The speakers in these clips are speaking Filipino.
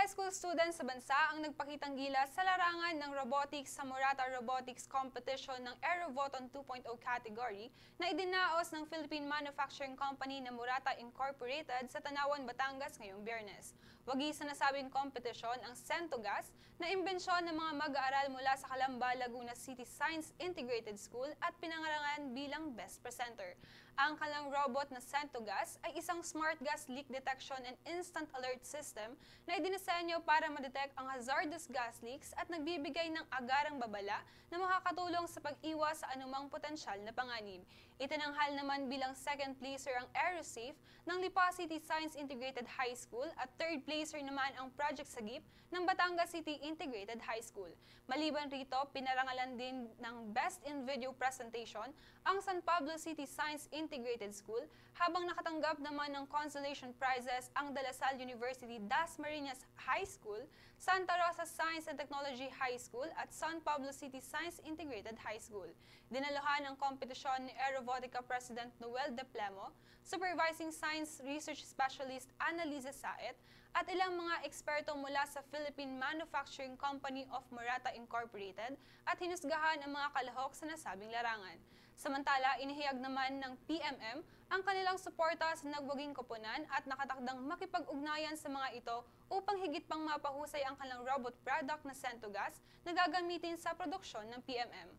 high school students sa bansa ang nagpakitang gilas sa larangan ng robotics sa Murata Robotics Competition ng Aerovoton 2.0 category na idinaos ng Philippine Manufacturing Company na Murata Incorporated sa Tanawan, Batangas ngayong Biyernes. Wagi sa nasabing kompetisyon ang Centogas na imbensyon ng mga mag-aaral mula sa Calamba, Laguna City Science Integrated School at pinangalangan bilang Best Presenter. Ang kanilang robot na Centogas ay isang smart gas leak detection and instant alert system na dinisenyo para ma-detect ang hazardous gas leaks at nagbibigay ng agarang babala na makakatulong sa pag-iwas sa anumang potensyal na panganib. Itinanghal naman bilang second placer ang AeroSafe ng Lipa City Science Integrated High School at third placer naman ang Project Sagip ng Batangas City Integrated High School. Maliban rito, pinarangalan din ng Best in Video Presentation ang San Pablo City Science Integrated School, habang nakatanggap naman ng consolation prizes ang De La Salle University Dasmariñas High School, Santa Rosa Science and Technology High School at San Pablo City Science Integrated High School. Dinaluhan ang kompetisyon ni Aerovotica President Noel De Plemo, Supervising Science Research Specialist Annalise Saet, at ilang mga eksperto mula sa Philippine Manufacturing Company of Murata Incorporated at hinusgahan ang mga kalahok sa nasabing larangan. Samantala, inihayag naman ng PMM ang kanilang suporta sa nagwaging koponan at nakatakdang makipag-ugnayan sa mga ito upang higit pang mapahusay ang kanilang robot product na Centogas na gagamitin sa produksyon ng PMM.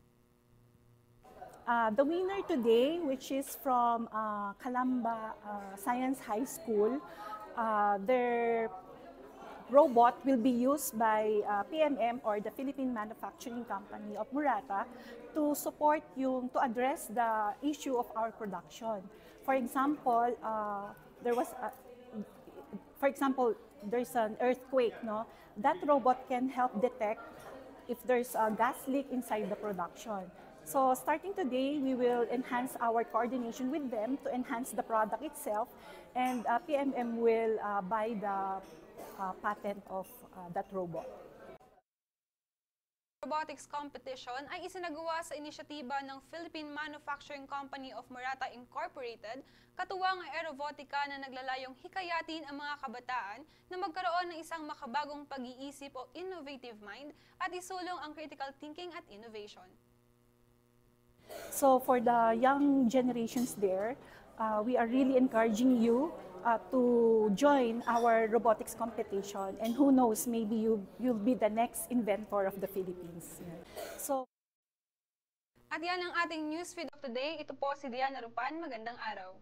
The winner today, which is from Calamba Science High School, their robot will be used by PMM or the Philippine Manufacturing Company of Murata to support to address the issue of our production. For example, there's an earthquake, no? That robot can help detect if there's a gas leak inside the production. So starting today, we will enhance our coordination with them to enhance the product itself, and PMM will buy the patent of that robot. Robotics competition ay isinagawa sa inisyatiba ng Philippine Manufacturing Company of Murata Incorporated, katuwang ang Aerovotica na naglalayong hikayatin ang mga kabataan na magkaroon ng isang makabagong pag-iisip o innovative mind at isulong ang critical thinking at innovation. So for the young generations there, we are really encouraging you to join our robotics competition, and who knows, maybe you'll be the next inventor of the Philippines. So, at yan ang ating newsfeed of today. Ito po si Diana Rupan. Magandang araw.